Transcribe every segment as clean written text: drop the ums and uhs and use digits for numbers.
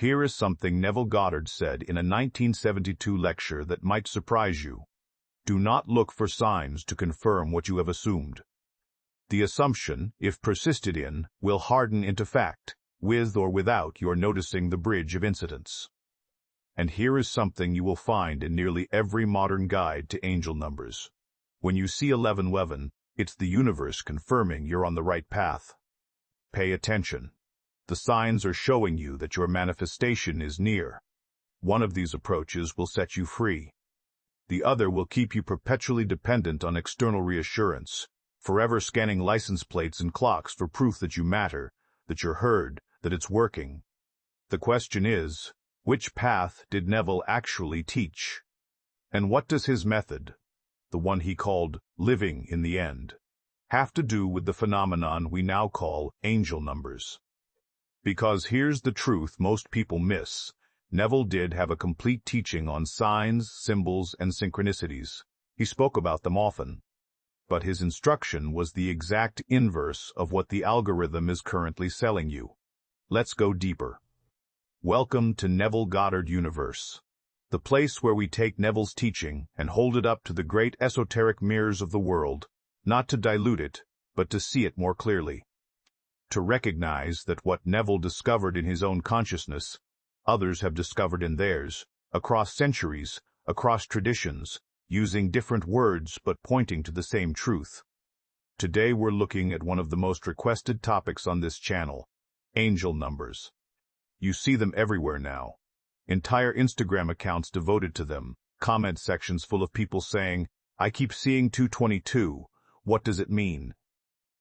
Here is something Neville Goddard said in a 1972 lecture that might surprise you. Do not look for signs to confirm what you have assumed. The assumption, if persisted in, will harden into fact, with or without your noticing the bridge of incidents. And here is something you will find in nearly every modern guide to angel numbers. When you see 1111, it's the universe confirming you're on the right path. Pay attention. The signs are showing you that your manifestation is near. One of these approaches will set you free. The other will keep you perpetually dependent on external reassurance, forever scanning license plates and clocks for proof that you matter, that you're heard, that it's working. The question is, which path did Neville actually teach? And what does his method, the one he called living in the end, have to do with the phenomenon we now call angel numbers? Because here's the truth most people miss. Neville did have a complete teaching on signs, symbols, and synchronicities. He spoke about them often. But his instruction was the exact inverse of what the algorithm is currently selling you. Let's go deeper. Welcome to Neville Goddard Universe, the place where we take Neville's teaching and hold it up to the great esoteric mirrors of the world, not to dilute it, but to see it more clearly. To recognize that what Neville discovered in his own consciousness, others have discovered in theirs, across centuries, across traditions, using different words but pointing to the same truth. Today we're looking at one of the most requested topics on this channel, angel numbers. You see them everywhere now. Entire Instagram accounts devoted to them, comment sections full of people saying, "I keep seeing 222, what does it mean?"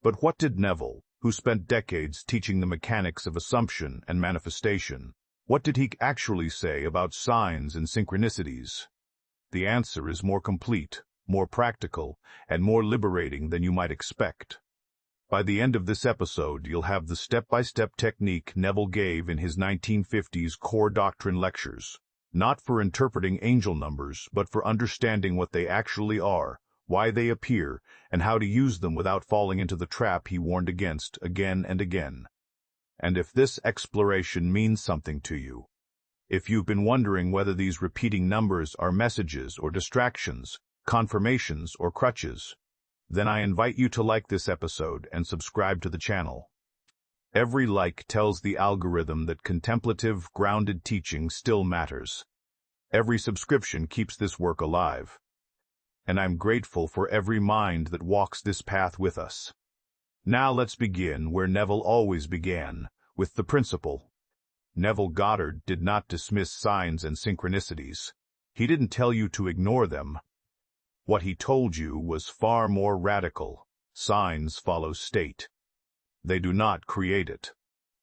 But what did Neville, who spent decades teaching the mechanics of assumption and manifestation, what did he actually say about signs and synchronicities? The answer is more complete, more practical, and more liberating than you might expect. By the end of this episode, you'll have the step-by-step technique Neville gave in his 1950s core doctrine lectures, not for interpreting angel numbers, but for understanding what they actually are, why they appear, and how to use them without falling into the trap he warned against again and again. And if this exploration means something to you, if you've been wondering whether these repeating numbers are messages or distractions, confirmations or crutches, then I invite you to like this episode and subscribe to the channel. Every like tells the algorithm that contemplative, grounded teaching still matters. Every subscription keeps this work alive. And I'm grateful for every mind that walks this path with us. Now let's begin where Neville always began, with the principle. Neville Goddard did not dismiss signs and synchronicities. He didn't tell you to ignore them. What he told you was far more radical. Signs follow state. They do not create it.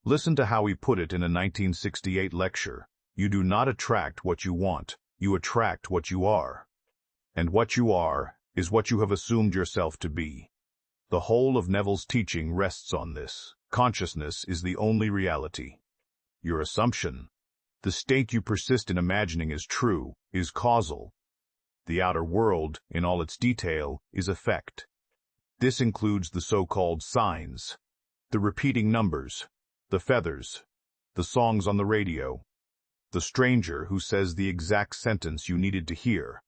Listen to how he put it in a 1968 lecture. You do not attract what you want, you attract what you are. And what you are is what you have assumed yourself to be. The whole of Neville's teaching rests on this. Consciousness is the only reality. Your assumption, the state you persist in imagining is true, is causal. The outer world, in all its detail, is effect. This includes the so-called signs, the repeating numbers, the feathers, the songs on the radio, the stranger who says the exact sentence you needed to hear.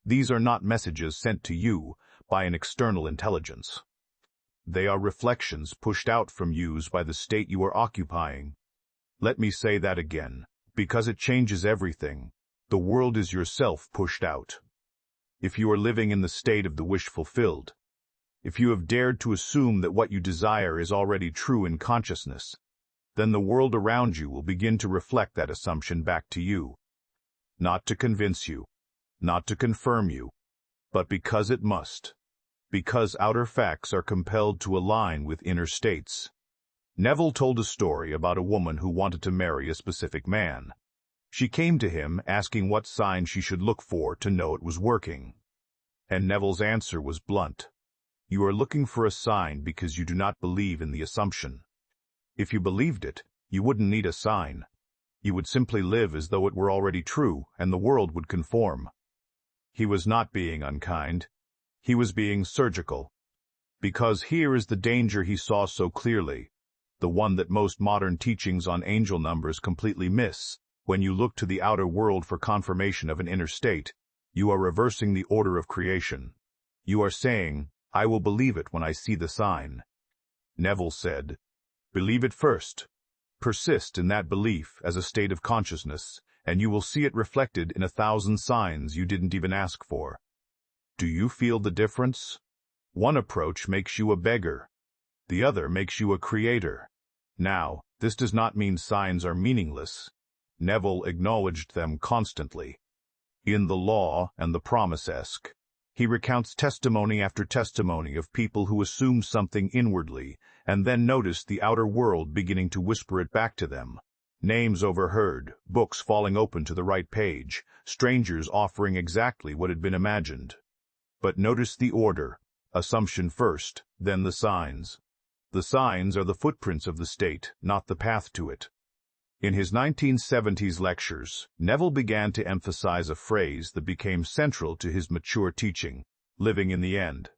These are not messages sent to you by an external intelligence. They are reflections pushed out from you by the state you are occupying. Let me say that again, because it changes everything. The world is yourself pushed out. If you are living in the state of the wish fulfilled, if you have dared to assume that what you desire is already true in consciousness, then the world around you will begin to reflect that assumption back to you. Not to convince you, not to confirm you, but because it must. Because outer facts are compelled to align with inner states. Neville told a story about a woman who wanted to marry a specific man. She came to him asking what sign she should look for to know it was working. And Neville's answer was blunt. You are looking for a sign because you do not believe in the assumption. If you believed it, you wouldn't need a sign. You would simply live as though it were already true, and the world would conform. He was not being unkind. He was being surgical. Because here is the danger he saw so clearly. the one that most modern teachings on angel numbers completely miss. When you look to the outer world for confirmation of an inner state, you are reversing the order of creation. You are saying, I will believe it when I see the sign. Neville said, believe it first. Persist in that belief as a state of consciousness, and you will see it reflected in 1,000 signs you didn't even ask for. Do you feel the difference? One approach makes you a beggar. The other makes you a creator. Now, this does not mean signs are meaningless. Neville acknowledged them constantly. In The Law and the Promise-esque, he recounts testimony after testimony of people who assumed something inwardly and then noticed the outer world beginning to whisper it back to them. Names overheard, books falling open to the right page, strangers offering exactly what had been imagined. But notice the order: assumption first, then the signs. The signs are the footprints of the state, not the path to it. In his 1970s lectures, Neville began to emphasize a phrase that became central to his mature teaching: living in the end.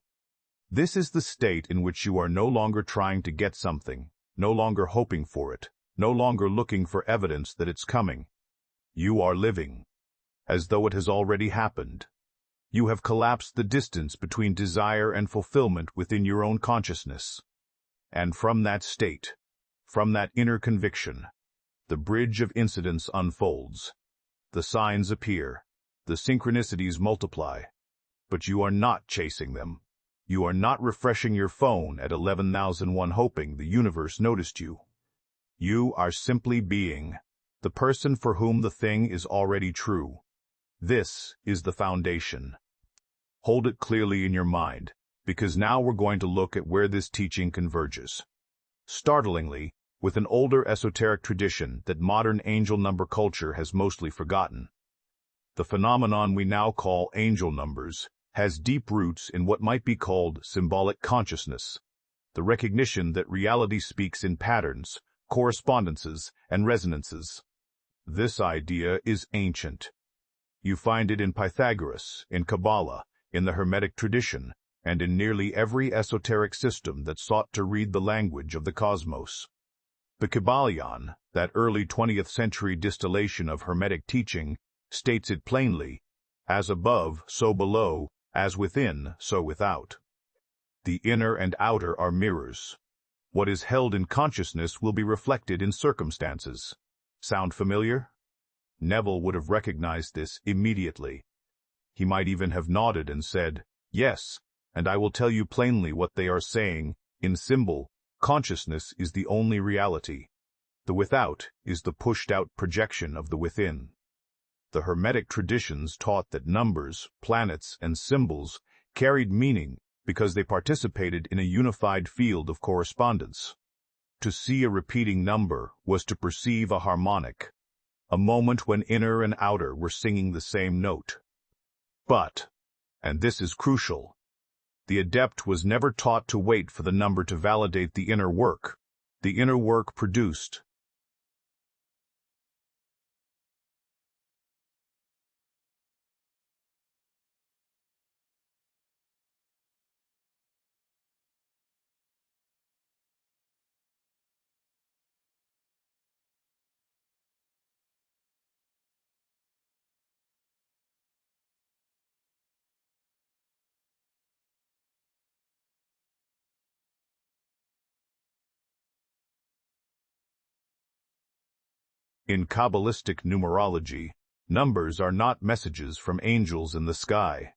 This is the state in which you are no longer trying to get something, no longer hoping for it, no longer looking for evidence that it's coming. You are living, as though it has already happened. You have collapsed the distance between desire and fulfillment within your own consciousness. And from that state, from that inner conviction, the bridge of incidents unfolds. The signs appear. The synchronicities multiply. But you are not chasing them. You are not refreshing your phone at 11,001 hoping the universe noticed you. You are simply being, the person for whom the thing is already true. This is the foundation. Hold it clearly in your mind, because now we're going to look at where this teaching converges. Startlingly, with an older esoteric tradition that modern angel number culture has mostly forgotten. The phenomenon we now call angel numbers has deep roots in what might be called symbolic consciousness, the recognition that reality speaks in patterns, correspondences, and resonances. This idea is ancient. You find it in Pythagoras, in Kabbalah, in the Hermetic tradition, and in nearly every esoteric system that sought to read the language of the cosmos. The Kybalion, that early 20th century distillation of Hermetic teaching, states it plainly: as above, so below, as within, so without. The inner and outer are mirrors. What is held in consciousness will be reflected in circumstances. Sound familiar? Neville would have recognized this immediately. He might even have nodded and said, yes, and I will tell you plainly what they are saying. In symbol, consciousness is the only reality. The without is the pushed-out projection of the within. The Hermetic traditions taught that numbers, planets, and symbols carried meaning because they participated in a unified field of correspondence. To see a repeating number was to perceive a harmonic, a moment when inner and outer were singing the same note. But, and this is crucial, the adept was never taught to wait for the number to validate the inner work. The inner work produced. In Kabbalistic numerology, numbers are not messages from angels in the sky.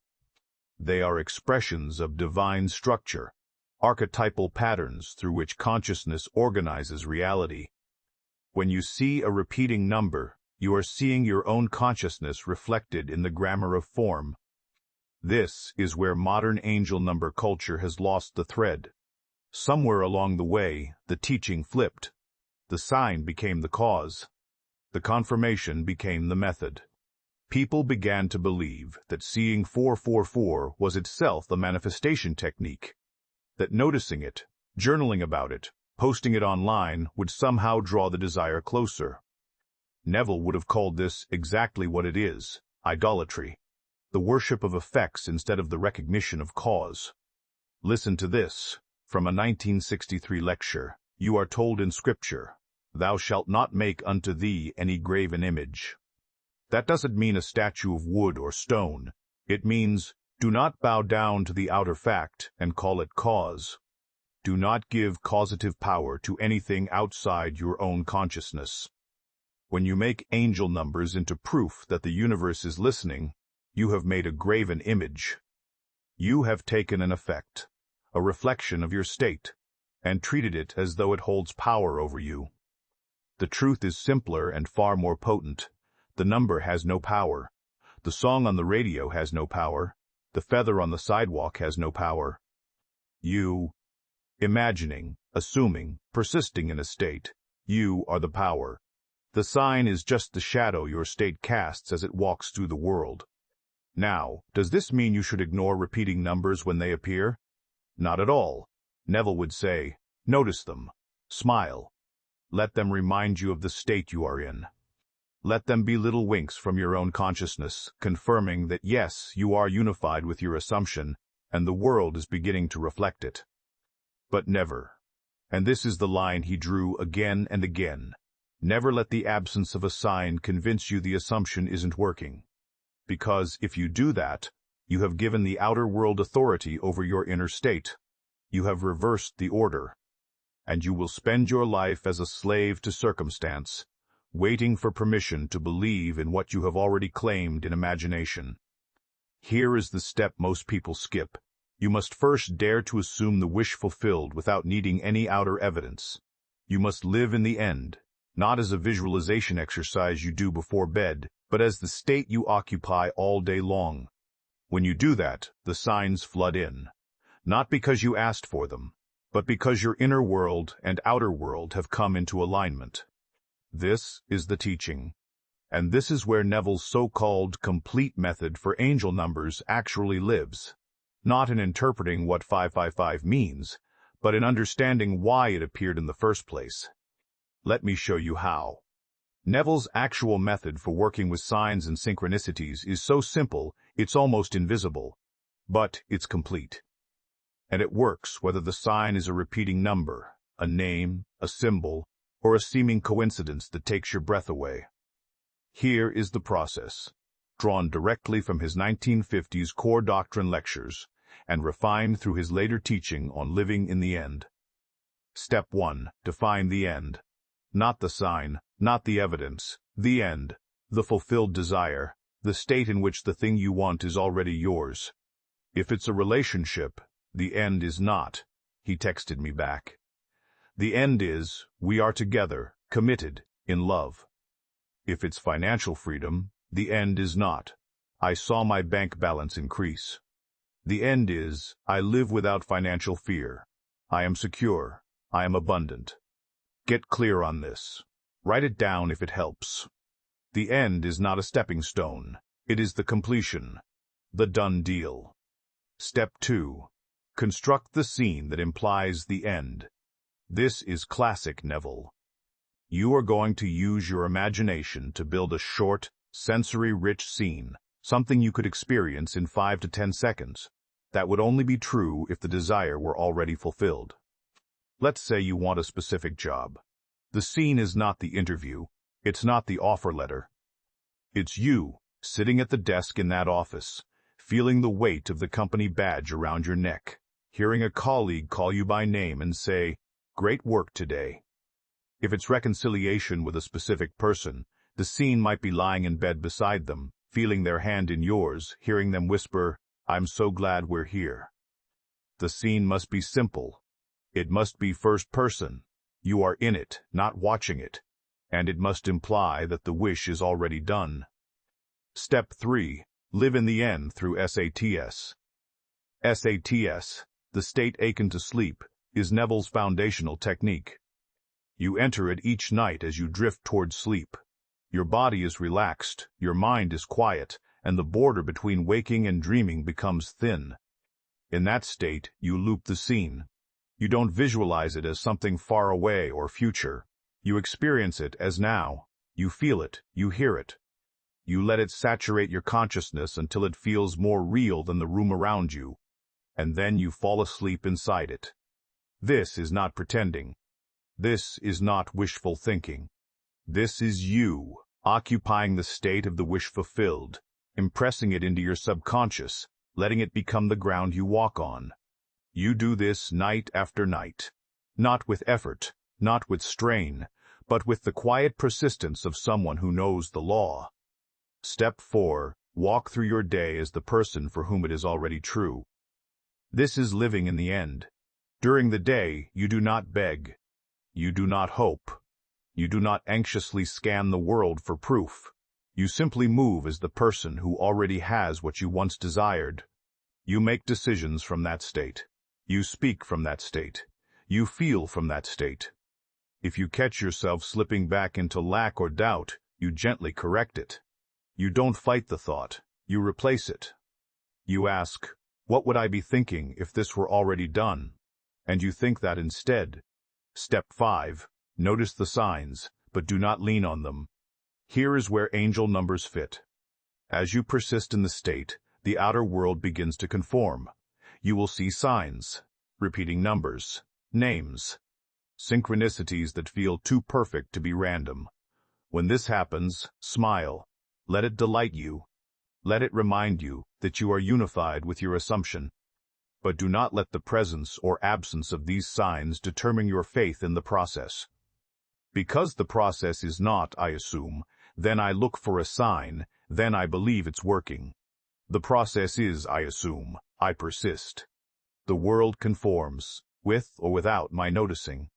They are expressions of divine structure, archetypal patterns through which consciousness organizes reality. When you see a repeating number, you are seeing your own consciousness reflected in the grammar of form. This is where modern angel number culture has lost the thread. Somewhere along the way, the teaching flipped. The sign became the cause. The confirmation became the method. People began to believe that seeing 444 was itself a manifestation technique, that noticing it, journaling about it, posting it online would somehow draw the desire closer. Neville would have called this exactly what it is: idolatry, the worship of effects instead of the recognition of cause. Listen to this, from a 1963 lecture, You are told in Scripture, "Thou shalt not make unto thee any graven image." That doesn't mean a statue of wood or stone. It means, do not bow down to the outer fact and call it cause. Do not give causative power to anything outside your own consciousness. When you make angel numbers into proof that the universe is listening, you have made a graven image. You have taken an effect, a reflection of your state, and treated it as though it holds power over you. The truth is simpler and far more potent. The number has no power. The song on the radio has no power. The feather on the sidewalk has no power. You, imagining, assuming, persisting in a state, you are the power. The sign is just the shadow your state casts as it walks through the world. Now, does this mean you should ignore repeating numbers when they appear? Not at all. Neville would say, notice them, smile. Let them remind you of the state you are in. Let them be little winks from your own consciousness, confirming that yes, you are unified with your assumption, and the world is beginning to reflect it. But never, and this is the line he drew again and again, never let the absence of a sign convince you the assumption isn't working. Because if you do that, you have given the outer world authority over your inner state. You have reversed the order, and you will spend your life as a slave to circumstance, waiting for permission to believe in what you have already claimed in imagination. Here is the step most people skip. You must first dare to assume the wish fulfilled without needing any outer evidence. You must live in the end, not as a visualization exercise you do before bed, but as the state you occupy all day long. When you do that, the signs flood in, not because you asked for them, but because your inner world and outer world have come into alignment. This is the teaching, and this is where Neville's so-called complete method for angel numbers actually lives, not in interpreting what 555 means, but in understanding why it appeared in the first place. Let me show you how. Neville's actual method for working with signs and synchronicities is so simple, it's almost invisible, but it's complete. And it works whether the sign is a repeating number, a name, a symbol, or a seeming coincidence that takes your breath away. Here is the process, drawn directly from his 1950s core doctrine lectures and refined through his later teaching on living in the end. Step 1. Define the end. Not the sign, not the evidence, the end, the fulfilled desire, the state in which the thing you want is already yours. If it's a relationship, the end is not, he texted me back. The end is, we are together, committed, in love. If it's financial freedom, the end is not, I saw my bank balance increase. The end is, I live without financial fear. I am secure. I am abundant. Get clear on this. Write it down if it helps. The end is not a stepping stone. It is the completion, the done deal. Step 2. Construct the scene that implies the end. This is classic Neville. You are going to use your imagination to build a short, sensory-rich scene, something you could experience in 5 to 10 seconds. That would only be true if the desire were already fulfilled. Let's say you want a specific job. The scene is not the interview. It's not the offer letter. It's you, sitting at the desk in that office, feeling the weight of the company badge around your neck, hearing a colleague call you by name and say, "Great work today." If it's reconciliation with a specific person, the scene might be lying in bed beside them, feeling their hand in yours, hearing them whisper, "I'm so glad we're here." The scene must be simple. It must be first person. You are in it, not watching it, and it must imply that the wish is already done. Step 3. Live in the end through SATS. SATS, the state akin to sleep, is Neville's foundational technique. You enter it each night as you drift towards sleep. Your body is relaxed, your mind is quiet, and the border between waking and dreaming becomes thin. In that state, you loop the scene. You don't visualize it as something far away or future. You experience it as now. You feel it, you hear it. You let it saturate your consciousness until it feels more real than the room around you, and then you fall asleep inside it. This is not pretending. This is not wishful thinking. This is you, occupying the state of the wish fulfilled, impressing it into your subconscious, letting it become the ground you walk on. You do this night after night, not with effort, not with strain, but with the quiet persistence of someone who knows the law. Step 4. Walk through your day as the person for whom it is already true. This is living in the end. During the day, you do not beg. You do not hope. You do not anxiously scan the world for proof. You simply move as the person who already has what you once desired. You make decisions from that state. You speak from that state. You feel from that state. If you catch yourself slipping back into lack or doubt, you gently correct it. You don't fight the thought. You replace it. You ask, what would I be thinking if this were already done? And you think that instead. Step 5. Notice the signs, but do not lean on them. Here is where angel numbers fit. As you persist in the state, the outer world begins to conform. You will see signs, repeating numbers, names, synchronicities that feel too perfect to be random. When this happens, smile. Let it delight you. Let it remind you that you are unified with your assumption. But do not let the presence or absence of these signs determine your faith in the process. Because the process is not, I assume, then I look for a sign, then I believe it's working. The process is, I assume, I persist. The world conforms, with or without my noticing.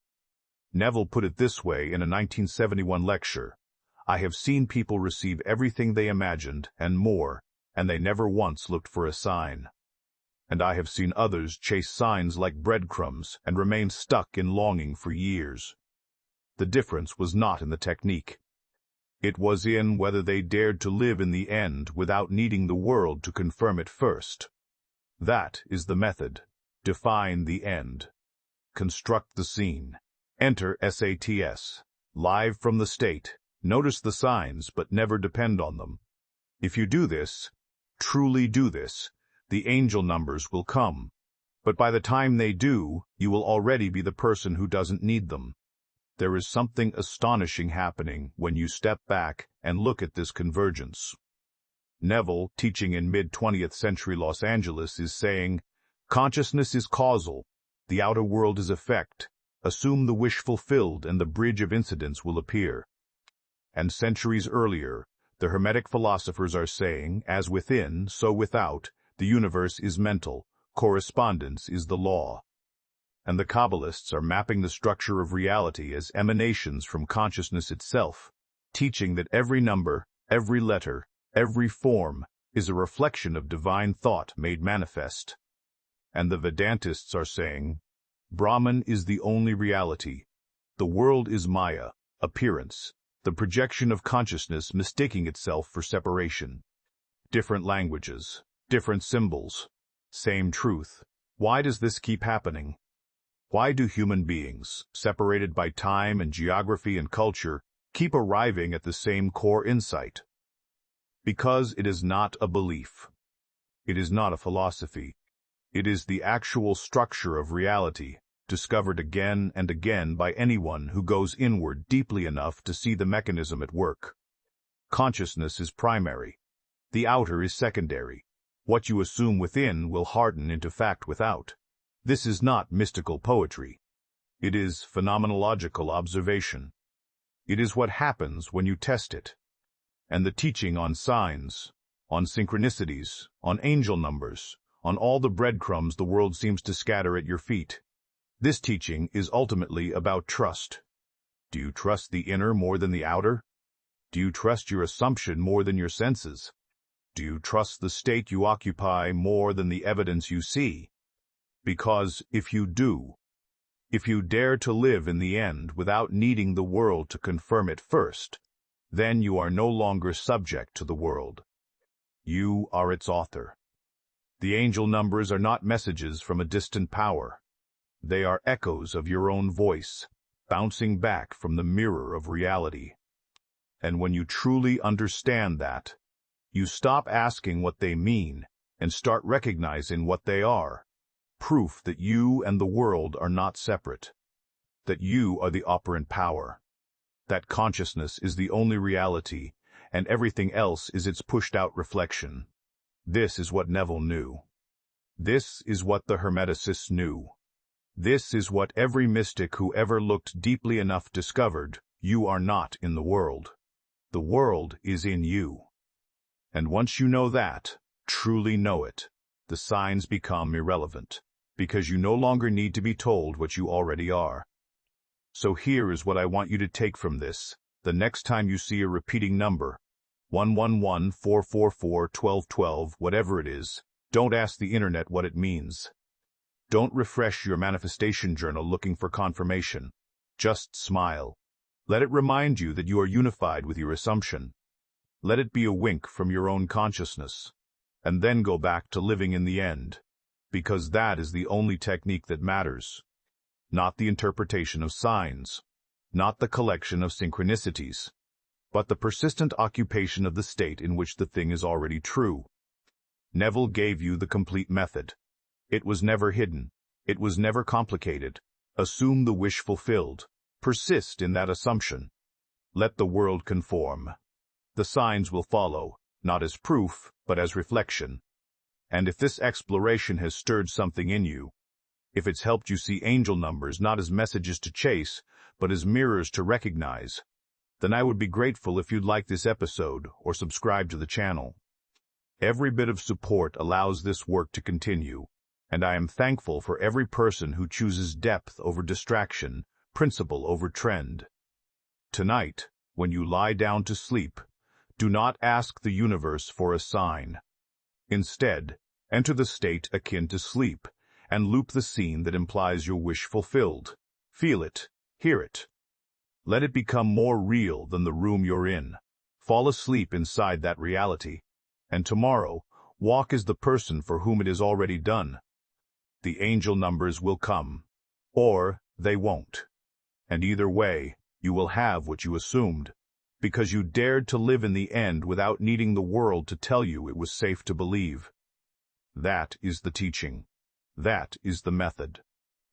Neville put it this way in a 1971 lecture. I have seen people receive everything they imagined and more, and they never once looked for a sign. And I have seen others chase signs like breadcrumbs and remain stuck in longing for years. The difference was not in the technique. It was in whether they dared to live in the end without needing the world to confirm it first. That is the method. Define the end. Construct the scene. Enter SATS. Live from the state. Notice the signs, but never depend on them. If you do this, truly do this, the angel numbers will come. But by the time they do, you will already be the person who doesn't need them. There is something astonishing happening when you step back and look at this convergence. Neville, teaching in mid-20th century Los Angeles, is saying, consciousness is causal, the outer world is effect. Assume the wish fulfilled and the bridge of incidents will appear. And centuries earlier, the Hermetic philosophers are saying, as within, so without, the universe is mental, correspondence is the law. And the Kabbalists are mapping the structure of reality as emanations from consciousness itself, teaching that every number, every letter, every form is a reflection of divine thought made manifest. And the Vedantists are saying, Brahman is the only reality. The world is Maya, appearance, the projection of consciousness mistaking itself for separation. Different languages, different symbols, same truth. Why does this keep happening? Why do human beings, separated by time and geography and culture, keep arriving at the same core insight? Because it is not a belief. It is not a philosophy. It is the actual structure of reality, discovered again and again by anyone who goes inward deeply enough to see the mechanism at work. Consciousness is primary. The outer is secondary. What you assume within will harden into fact without. This is not mystical poetry. It is phenomenological observation. It is what happens when you test it. And the teaching on signs, on synchronicities, on angel numbers, on all the breadcrumbs the world seems to scatter at your feet. This teaching is ultimately about trust. Do you trust the inner more than the outer? Do you trust your assumption more than your senses? Do you trust the state you occupy more than the evidence you see? Because if you do, if you dare to live in the end without needing the world to confirm it first, then you are no longer subject to the world. You are its author. The angel numbers are not messages from a distant power. They are echoes of your own voice, bouncing back from the mirror of reality. And when you truly understand that, you stop asking what they mean and start recognizing what they are. Proof that you and the world are not separate. that you are the operant power, that consciousness is the only reality, and everything else is its pushed-out reflection. This is what Neville knew. This is what the Hermeticists knew. This is what every mystic who ever looked deeply enough discovered. You are not in the world. The world is in you. And once you know that, truly know it, the signs become irrelevant, because you no longer need to be told what you already are. So here is what I want you to take from this. The next time you see a repeating number, 111, 444, 1212, whatever it is, don't ask the internet what it means. Don't refresh your manifestation journal looking for confirmation. Just smile. Let it remind you that you are unified with your assumption. Let it be a wink from your own consciousness. And then go back to living in the end. Because that is the only technique that matters. Not the interpretation of signs. Not the collection of synchronicities. But the persistent occupation of the state in which the thing is already true. Neville gave you the complete method. It was never hidden. It was never complicated. Assume the wish fulfilled. Persist in that assumption. Let the world conform. The signs will follow, not as proof, but as reflection. And if this exploration has stirred something in you, if it's helped you see angel numbers not as messages to chase, but as mirrors to recognize, then I would be grateful if you'd like this episode or subscribe to the channel. Every bit of support allows this work to continue, and I am thankful for every person who chooses depth over distraction, principle over trend. Tonight, when you lie down to sleep, do not ask the universe for a sign. Instead, enter the state akin to sleep, and loop the scene that implies your wish fulfilled. Feel it, hear it. Let it become more real than the room you're in. Fall asleep inside that reality. And tomorrow, walk as the person for whom it is already done. The angel numbers will come, or they won't. And either way, you will have what you assumed, because you dared to live in the end without needing the world to tell you it was safe to believe. That is the teaching. That is the method.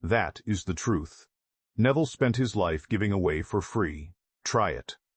That is the truth. Neville spent his life giving away for free. Try it.